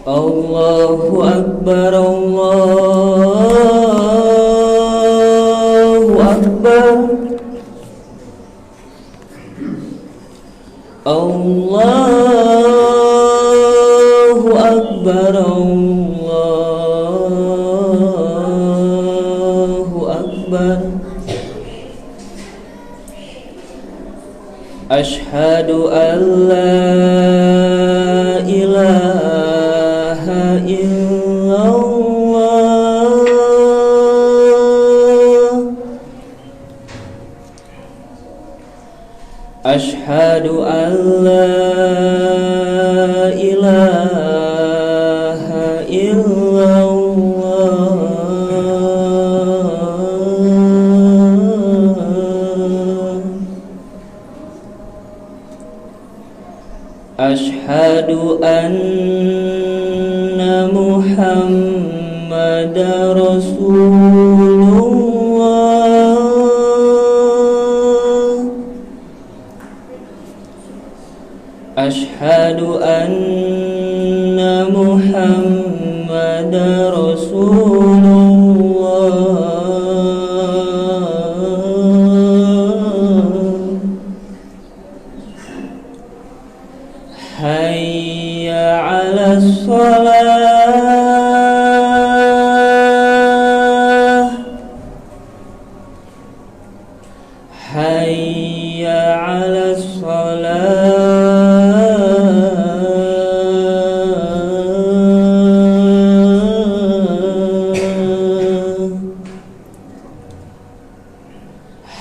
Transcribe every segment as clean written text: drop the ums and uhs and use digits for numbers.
Allahu Akbar, Allahu Akbar, Allahu Akbar, Allahu Akbar. Asyhadu an la ilaha illallah. Asyhadu an la ilaha illallah. Asyhadu anna Muhammadar Rasulullah. Asyhadu anna Muhammadar Rasulullah. Hayya 'alas shalah, hayya 'alas shalah,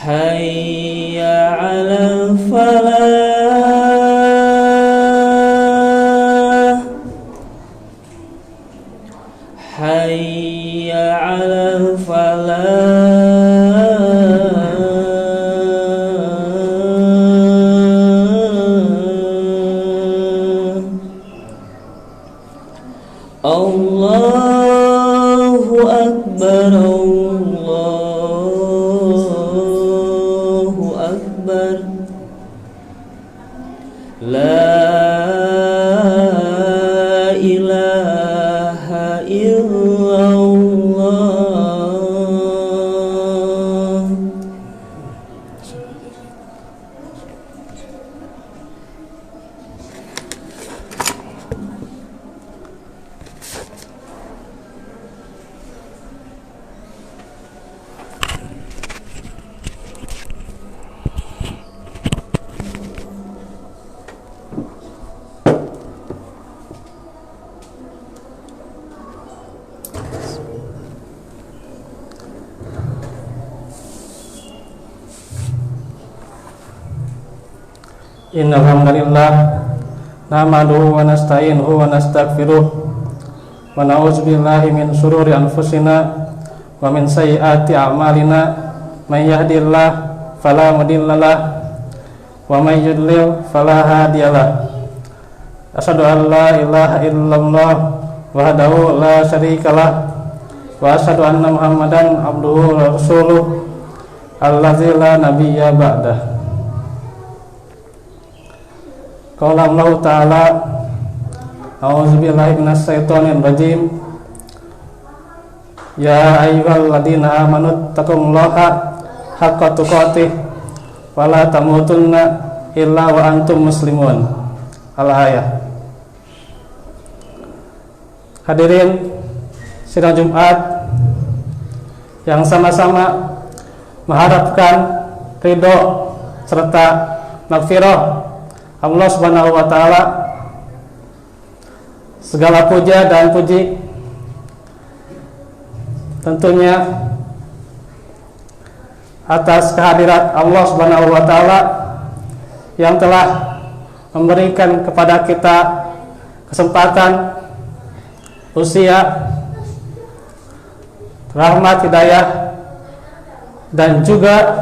hayya 'alal falah. Hayya 'alal falah. Allahu Akbar, Allahu Akbar. La ilaha illallah. Innal hamdalillah nahmaduhu wa nasta'inuhu wa nastaghfiruh wa na'udzu billahi min shururi anfusina wa min sayyiati a'malina. May yahdihillahu fala mudhillalah wa may yudlil fala hadiyalah. Asyhadu an la ilaha illallah wahdahu la syarikalah wa asyhadu anna Muhammadan abduhu wa rasuluh allazi la nabiyya ba'dah. Qala Allah Ta'ala, a'udzubillahi minasyaitonir rajim. Ya ayyuhalladzina amanu taqullaha haqqa tuqatih wa la tamutunna illa wa antum muslimun. Al-ayah. Hadirin sidang Jumat yang sama-sama mengharapkan ridho serta maghfirah Allah Subhanahu wa Ta'ala, segala puja dan puji tentunya atas kehadirat Allah Subhanahu wa Ta'ala yang telah memberikan kepada kita kesempatan, usia, rahmat, hidayah, dan juga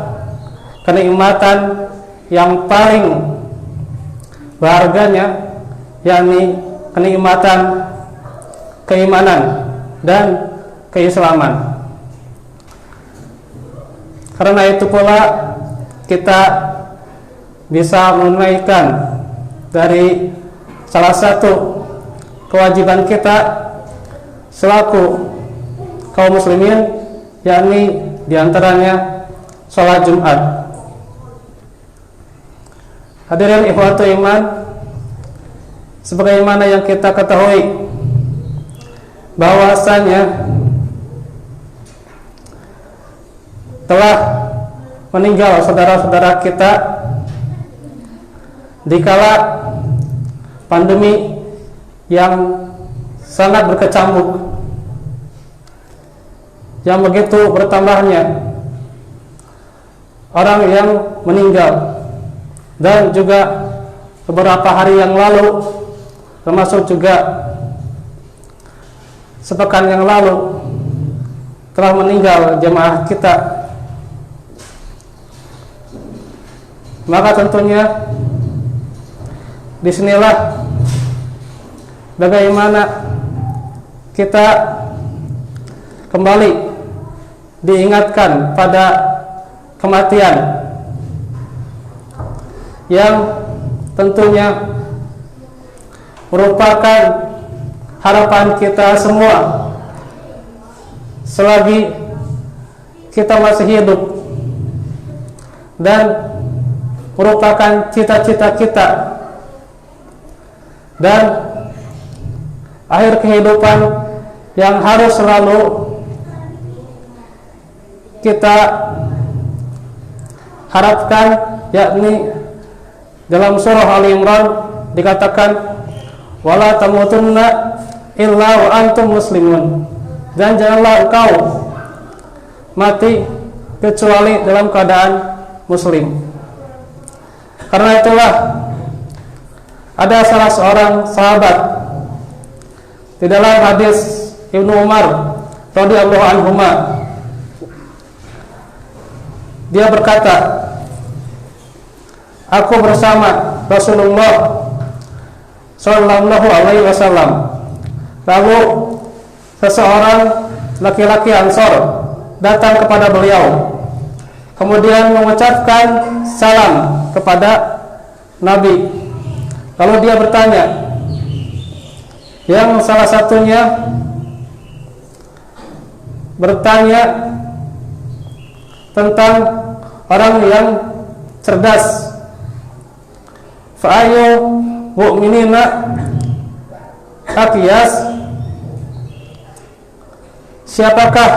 kenikmatan yang paling berharganya, yakni kenikmatan keimanan dan keislaman. Karena itu pula kita bisa menunaikan dari salah satu kewajiban kita selaku kaum muslimin, yakni diantaranya sholat Jumat. Hadirin ikhwatu iman, sebagaimana yang kita ketahui bahwasanya telah meninggal saudara-saudara kita dikala pandemi yang sangat berkecamuk, yang begitu bertambahnya orang yang meninggal, dan juga beberapa hari yang lalu, termasuk juga sepekan yang lalu, telah meninggal jemaah kita. Maka tentunya disinilah bagaimana kita kembali diingatkan pada kematian yang tentunya merupakan harapan kita semua selagi kita masih hidup, dan merupakan cita-cita kita dan akhir kehidupan yang harus selalu kita harapkan, yakni dalam surah Al-Imran dikatakan wala tamutunna illa wa antum muslimun, dan janganlah engkau mati kecuali dalam keadaan muslim. Karena itulah ada salah seorang sahabat di dalam hadis Ibnu Umar radhiyallahu anhuma, dia berkata, aku bersama Rasulullah sallallahu alaihi wasallam, lalu seseorang laki-laki Ansor datang kepada beliau, kemudian mengucapkan salam kepada Nabi. Lalu dia bertanya, yang salah satunya bertanya tentang orang yang cerdas, fa'ayu mu'minina aqyas, siapakah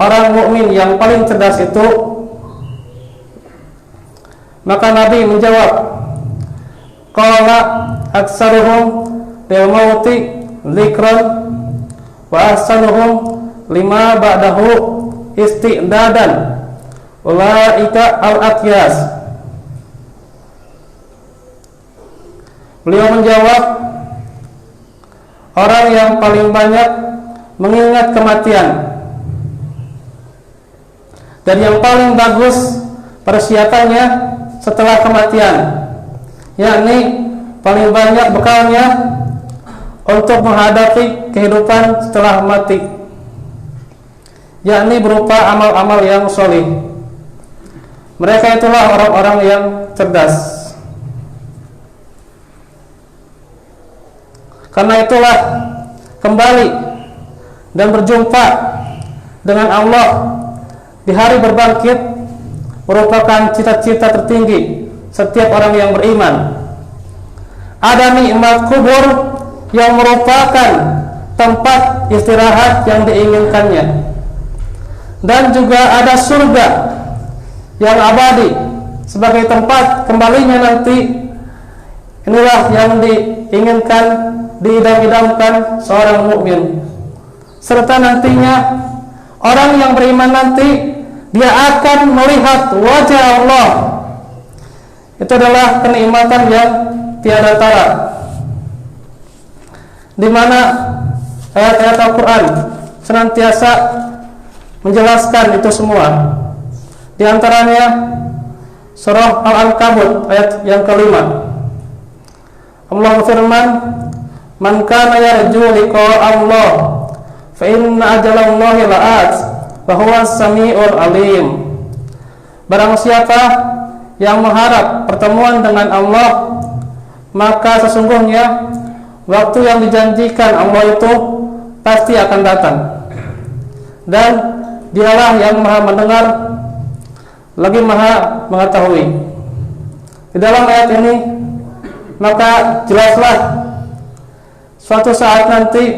orang mukmin yang paling cerdas itu? Maka Nabi menjawab, qala aksaruhum lil mauti dzikran wa ahsanuhum lima ba'dahu isti'dadan ulaika al-aqyas. Beliau menjawab, orang yang paling banyak mengingat kematian dan yang paling bagus persiapannya setelah kematian, yakni paling banyak bekalnya untuk menghadapi kehidupan setelah mati, yakni berupa amal-amal yang sholih. Mereka itulah orang-orang yang cerdas. Karena itulah kembali dan berjumpa dengan Allah di hari berbangkit merupakan cita-cita tertinggi setiap orang yang beriman. Ada nikmat kubur yang merupakan tempat istirahat yang diinginkannya, dan juga ada surga yang abadi sebagai tempat kembalinya nanti. Inilah yang diinginkan, diidam-idamkan seorang mukmin. Serta nantinya orang yang beriman nanti dia akan melihat wajah Allah. Itu adalah kenikmatan yang tiada tara, di mana ayat-ayat Al-Quran senantiasa menjelaskan itu semua. Di antaranya surah Al-Ankabut ayat yang kelima, Allah berfirman, man kana yarju liqa Allah fa inna ajalallahi la'at bahwa sami'ul alim. Barang siapa yang mengharap pertemuan dengan Allah, maka sesungguhnya waktu yang dijanjikan Allah itu pasti akan datang, dan Dialah yang Maha mendengar lagi Maha mengetahui. Di dalam ayat ini maka jelaslah suatu saat nanti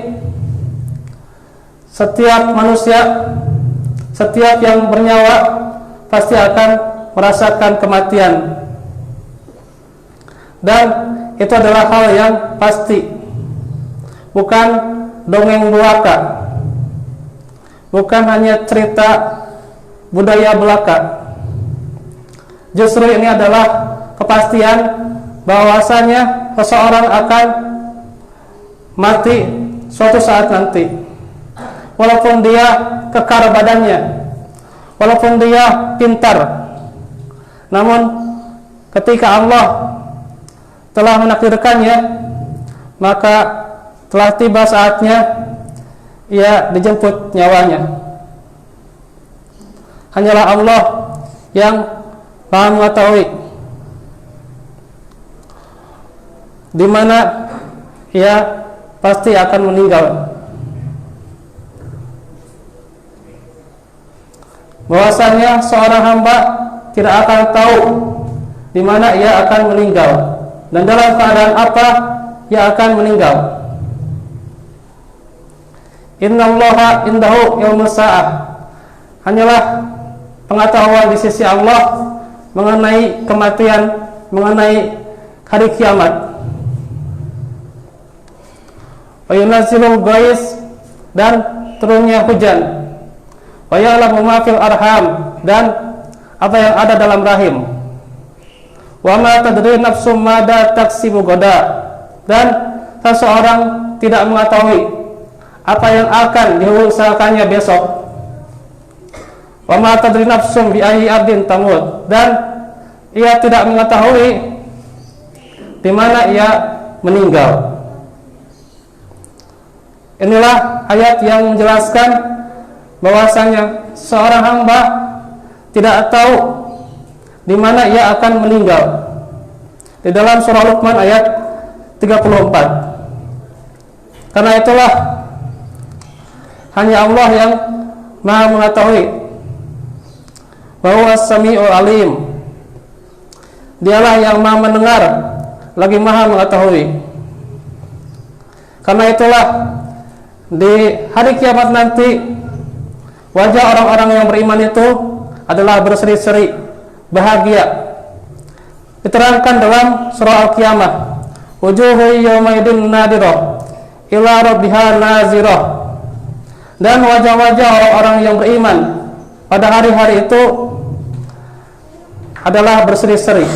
setiap manusia, setiap yang bernyawa pasti akan merasakan kematian, dan itu adalah hal yang pasti, bukan dongeng belaka, bukan hanya cerita budaya belaka. Justru ini adalah kepastian bahwasanya seseorang akan mati suatu saat nanti, walaupun dia kekar badannya, walaupun dia pintar. Namun ketika Allah telah menakdirkannya, maka telah tiba saatnya ia dijemput nyawanya. Hanyalah Allah yang Maha mengetahui di mana ia pasti akan meninggal. Bahwasanya seorang hamba tidak akan tahu di mana ia akan meninggal dan dalam keadaan apa ia akan meninggal. Innallaha indahu yaumus sa'ah. Hanyalah pengetahuan di sisi Allah mengenai kematian, mengenai hari kiamat. Wa yunazzilul ghais, dan turunnya hujan. Wa ya'lamu ma fil arham, dan apa yang ada dalam rahim. Wa ma tadri nafsum mada taksibu goda, dan seseorang tidak mengetahui apa yang akan diusahakannya besok. Wa ma tadri nafsum bi ayyi ardin tamut, dan ia tidak mengetahui di mana ia meninggal. Inilah ayat yang menjelaskan bahwasanya seorang hamba tidak tahu di mana ia akan meninggal. Di dalam surah Luqman ayat 34. Karena itulah hanya Allah yang Maha mengetahui, bahwa Sami'ul Alim, Dialah yang Maha mendengar lagi Maha mengetahui. Karena itulah di hari kiamat nanti wajah orang-orang yang beriman itu adalah berseri-seri bahagia. Diterangkan dalam surah Al-Qiyamah, wujuhu yawmaidin nadirah ila rabbiha nazirah, dan wajah-wajah orang-orang yang beriman pada hari-hari itu adalah berseri-seri.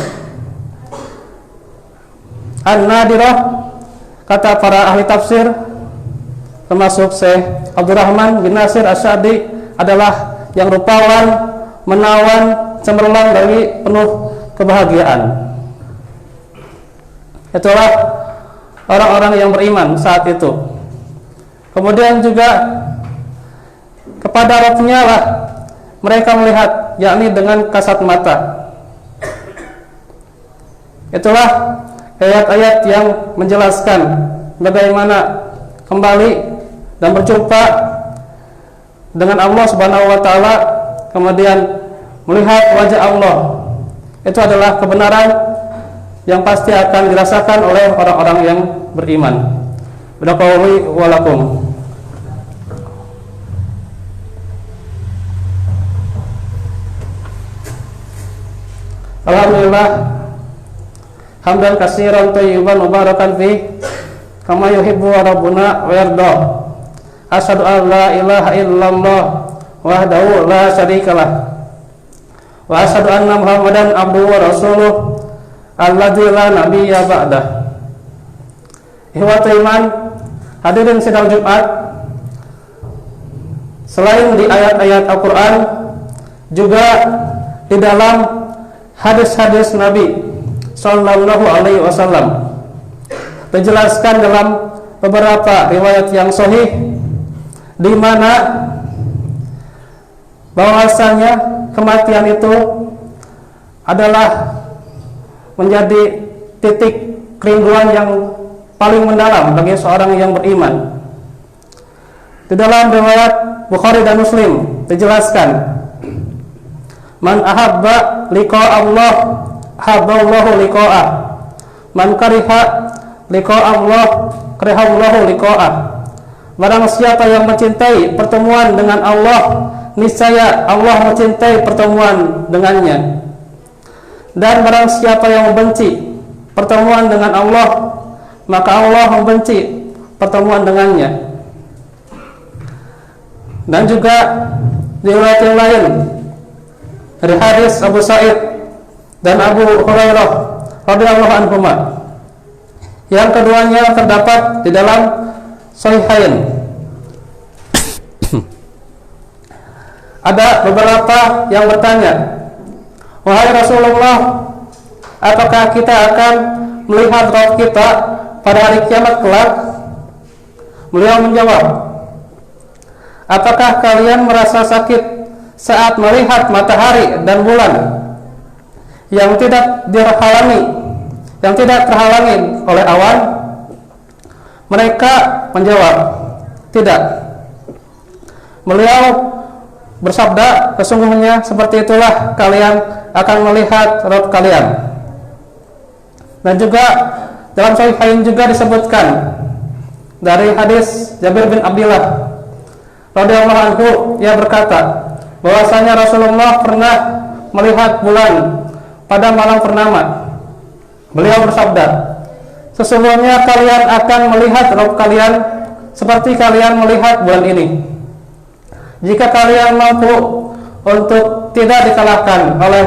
An-nadirah, kata para ahli tafsir termasuk Syekh Abdurrahman bin Nasir Asy-Sya'di, adalah yang rupawan, menawan, cemerlang dari penuh kebahagiaan. Itulah orang-orang yang beriman saat itu. Kemudian juga kepada Rabb-Nya lah mereka melihat, yakni dengan kasat mata. Itulah ayat-ayat yang menjelaskan bagaimana kembali dan berjumpa dengan Allah Subhanahu wa taala, kemudian melihat wajah Allah. Itu adalah kebenaran yang pasti akan dirasakan oleh orang-orang yang beriman. Barakallahu wa lakum. Alhamdulillah, hamdan katsiran thayyiban mubarakan fi kama yuhibbu rabbuna wa yarda. Asyhadu an la ilaha illallah wahdahu la syarikalah, wa asyhadu anna Muhammadan abduhu wa rasuluh alladzi la nabiyya ba'dah. Ikhwatul iman, hadirin sidang Jumat, selain di ayat-ayat Al-Qur'an, juga di dalam hadis-hadis Nabi sallallahu alaihi wasallam dijelaskan dalam beberapa riwayat yang sahih, di mana bahwasanya kematian itu adalah menjadi titik kerinduan yang paling mendalam bagi seorang yang beriman. Di dalam riwayat Bukhari dan Muslim dijelaskan, man ahabba liqa Allah habballahu liqa'ah, man kariha liqa Allah karihallahu liqa'ah. Barang siapa yang mencintai pertemuan dengan Allah, niscaya Allah mencintai pertemuan dengannya. Dan barang siapa yang membenci pertemuan dengan Allah, maka Allah membenci pertemuan dengannya. Dan juga di riwayat yang lain dari hadis Abu Sa'id dan Abu Hurairah radhiyallahu anhuma, yang keduanya terdapat di dalam Sahihain. Ada beberapa yang bertanya, wahai Rasulullah, apakah kita akan melihat Rabb kita pada hari kiamat kelak? Beliau menjawab, apakah kalian merasa sakit saat melihat matahari dan bulan yang tidak terhalangi oleh awan? Mereka menjawab, tidak. Beliau bersabda, sesungguhnya seperti itulah kalian akan melihat Rabb kalian. Dan juga dalam Sahihain juga disebutkan dari hadis Jabir bin Abdullah radhiyallahu anhu, ia berkata bahwasanya Rasulullah pernah melihat bulan pada malam purnama. Beliau bersabda, sesungguhnya kalian akan melihat Rabb kalian seperti kalian melihat bulan ini. Jika kalian mampu untuk tidak dikalahkan oleh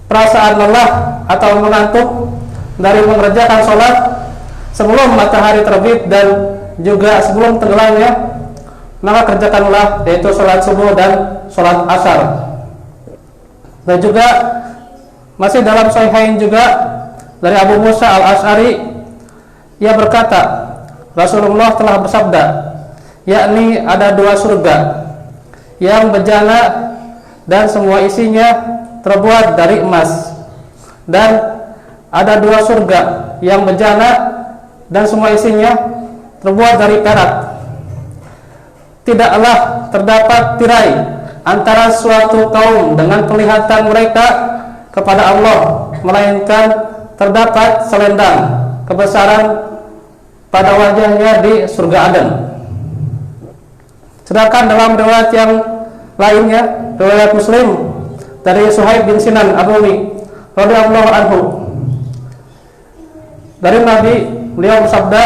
perasaan lelah atau mengantuk dari mengerjakan sholat sebelum matahari terbit dan juga sebelum tenggelamnya, maka kerjakanlah, yaitu sholat subuh dan sholat asar. Dan juga masih dalam Sahihain juga dari Abu Musa al-Asy'ari, ia berkata, Rasulullah telah bersabda, yakni ada dua surga yang bejana dan semua isinya terbuat dari emas, dan ada dua surga yang bejana dan semua isinya terbuat dari perak. Tidaklah terdapat tirai antara suatu kaum dengan penglihatan mereka kepada Allah, melainkan terdapat selendang kebesaran pada wajahnya di surga Aden. Sedangkan dalam riwayat yang lainnya, riwayat Muslim dari Suhaib bin Sinan Ar-Rumi radhiyallahu anhu, dari Nabi, beliau bersabda,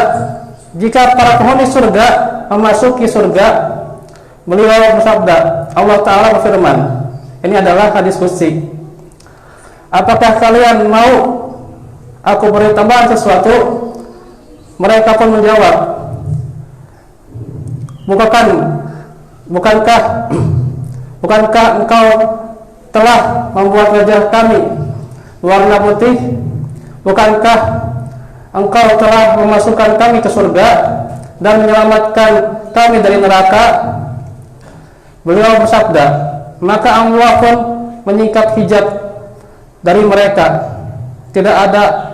jika para penghuni surga memasuki surga, beliau bersabda, Allah Ta'ala berfirman, ini adalah hadis qudsi, apakah kalian mau aku beri tambahan sesuatu? Mereka pun menjawab, bukankah engkau telah membuat wajah kami warna putih? Bukankah engkau telah memasukkan kami ke surga dan menyelamatkan kami dari neraka? Beliau bersabda, maka Allah pun menyingkap hijab dari mereka. Tidak ada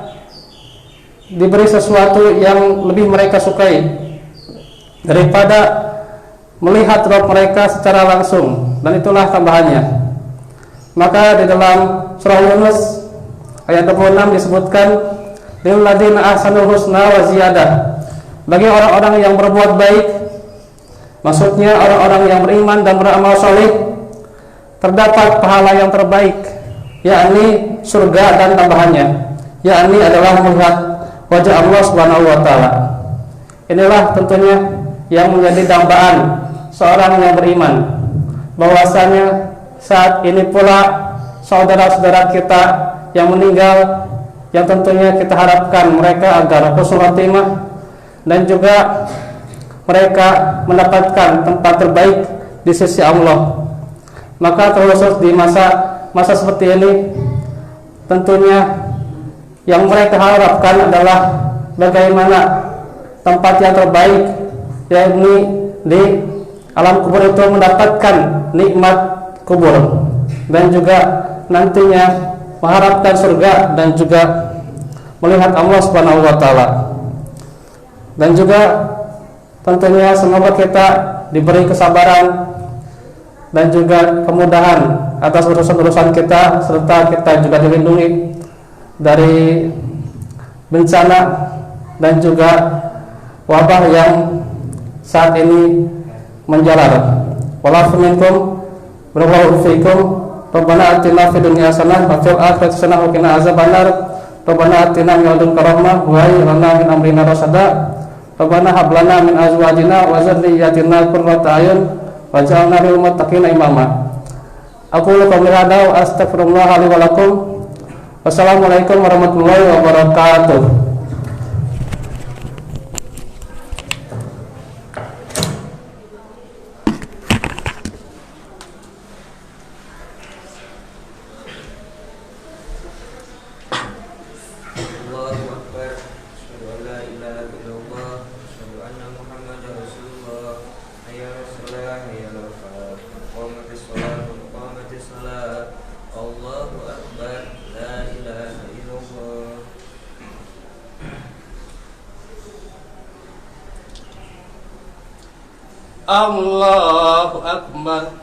diberi sesuatu yang lebih mereka sukai daripada melihat Rabb mereka secara langsung, dan itulah tambahannya. Maka di dalam surah Yunus ayat 26 disebutkan, lil ladzina ahsanul husna wa ziyadah, bagi orang-orang yang berbuat baik, maksudnya orang-orang yang beriman dan beramal soleh, terdapat pahala yang terbaik, yakni surga dan tambahannya, yakni adalah melihat wajah Allah Subhanahu wa taala. Inilah tentunya yang menjadi dambaan seorang yang beriman, bahwasanya saat ini pula saudara-saudara kita yang meninggal, yang tentunya kita harapkan mereka agar husnul khatimah dan juga mereka mendapatkan tempat terbaik di sisi Allah. Maka terkhusus di masa seperti ini, tentunya yang mereka harapkan adalah bagaimana tempat yang terbaik, yakni di alam kubur itu mendapatkan nikmat kubur, dan juga nantinya mengharapkan surga dan juga melihat Allah Subhanahu wa taala. Dan juga tentunya semoga kita diberi kesabaran dan juga kemudahan atas urusan-urusan kita, serta kita juga dilindungi dari bencana dan juga wabah yang saat ini menjalar. Wallahu minkum, barakallahu fiikum. Rabbana atina fid dunya hasanah wa fil akhirati hasanah wa qina azabannar. Rabbana atina min ladunka rahmah wa hayyi lana min amrina rasada. Rabbana hab lana min azwajina wa dzurriyyatina qurrata a'yun waj'alna lil muttaqina imama. Aqulu qawli hadza wa astaghfirullah li wa lakum. Wassalamualaikum warahmatullahi wabarakatuh. Allahu Akbar.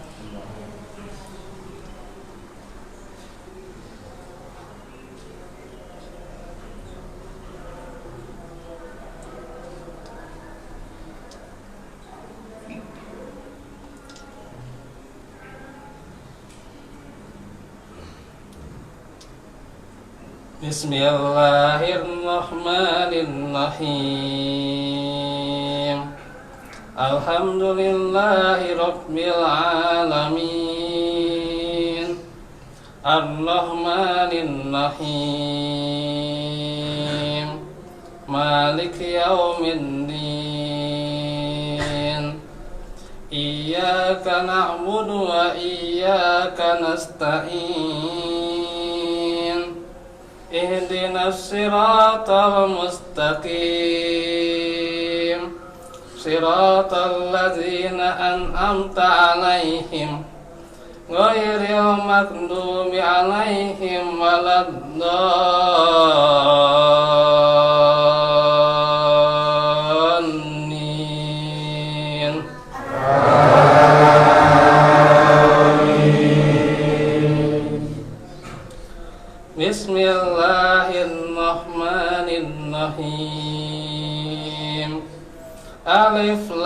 Bismillahirrahmanirrahim. Alhamdulillahi rabbil alamin. Ar-Rahmanir Rahim. Maliki yaumiddin. Iyyaka na'budu wa iyyaka nasta'in. Ihdinas siratal mustaqim. Siratal ladzina an'amta 'alaihim ghairil maghdubi 'alaihim waladdallin. Bismillahirrahmanirrahim. Alif Lam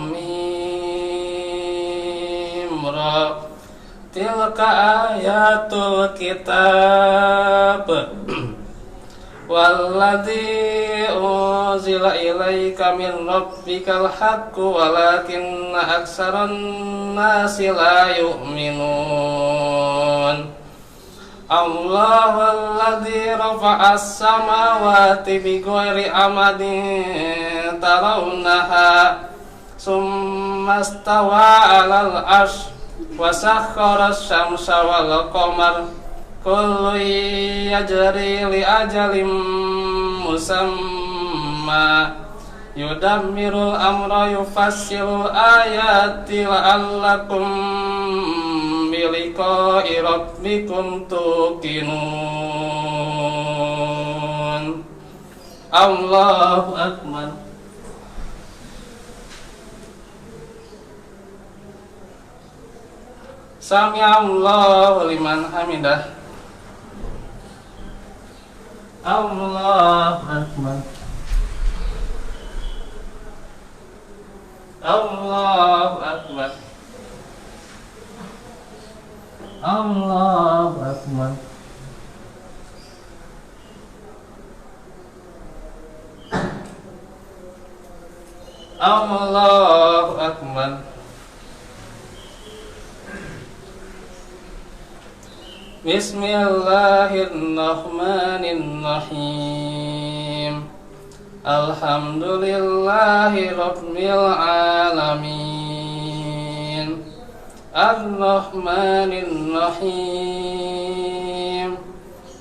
Mim Ra. Tilka ayatul kitab walladzi unzila ilaika min rabbikal haqqu walakinna aksaran nasi la yu'minun. Allahu alladzi rafa'as samawati bighairi amadin tarawnaha summa stawa 'alal 'arsy wa sakhkhara asy-syamsa wal qamar kullu yajri li ajalin musamma yudammirul amra yufassilul ayati la'allakum biliqa'i rabbikum tuqinun. Allahu Akbar. Sami Allahu liman hamidah. Allahu Akbar. Allahu Akbar. Allahu Akbar. Allahu Akbar. Bismillahirrahmanirrahim. Alhamdulillahi rabbil alamin. Ar-Rahmanir Rahim.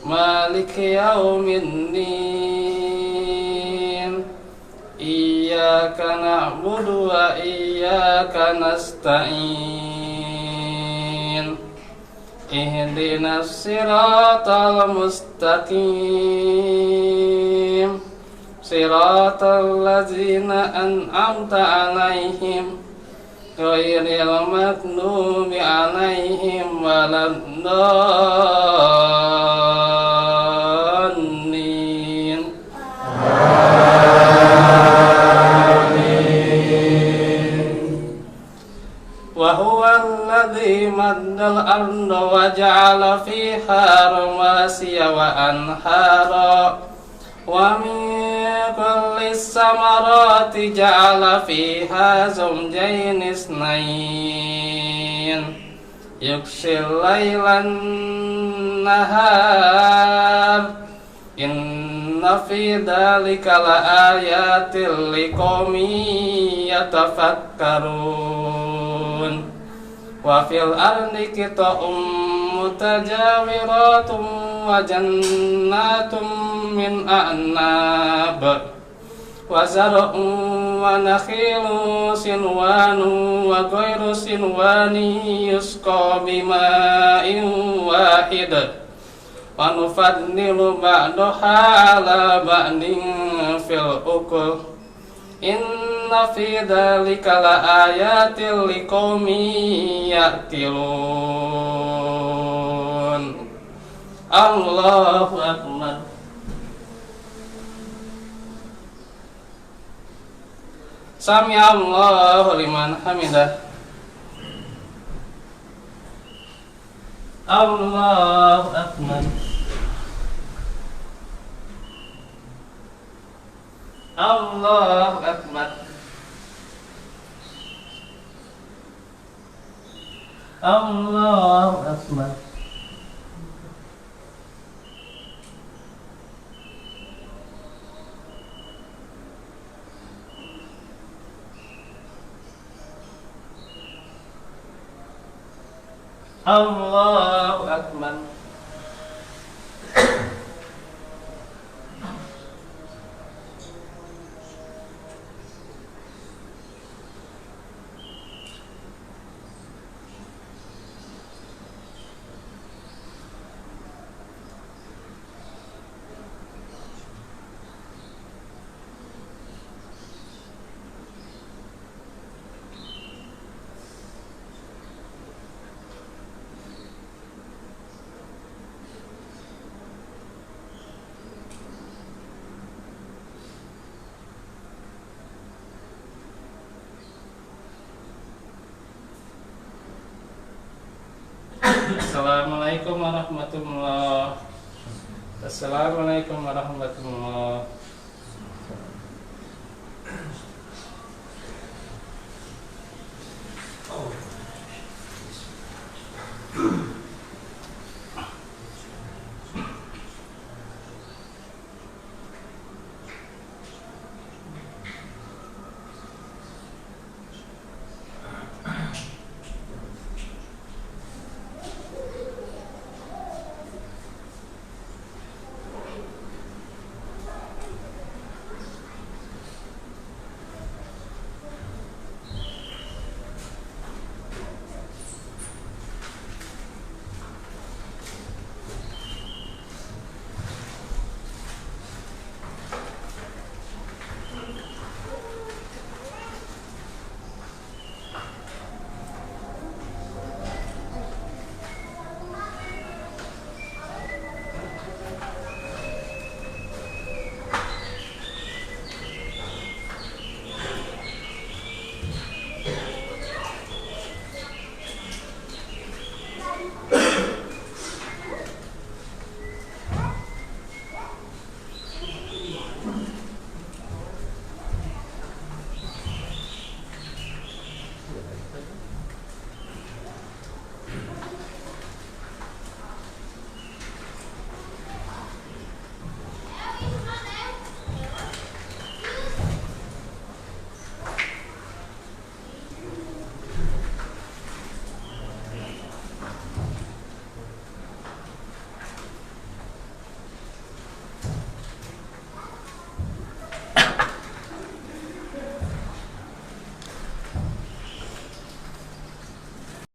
Maliki yaumiddin. Iyyaka na'budu wa iyyaka nasta'in. ihdinas siratal mustaqim siratal ladzina an'amta 'alaihim ghairil maghdubi 'alaihim waladdallin. Wa huwa alladzi maddal arda wa ja'ala fiha rawasiya wa anhara wa min kulli samarati ja'ala fiha zawjayn isnayn yukshil laylan nahar inna fi dzalika laayatil liqaumin yatafakkarun. Wa fil ardi qita'um mutajawiratun wa jannatum min a'nab wa zar'un wa nakhilun sinwanun wa ghairu sinwani yusqa bima'in wahid wa nufaddilu ba'daha 'ala ba'din fil ukul. Inna fi dzalika laayatil liqaumin ya'qilun. Allahu akbar. Sami Allahu liman hamidah. Allahu akbar. Allahu akbar. Allahu akbar. Allahu akbar. Assalamualaikum warahmatullahi wabarakatuh. Assalamualaikum warahmatullahi wabarakatuh.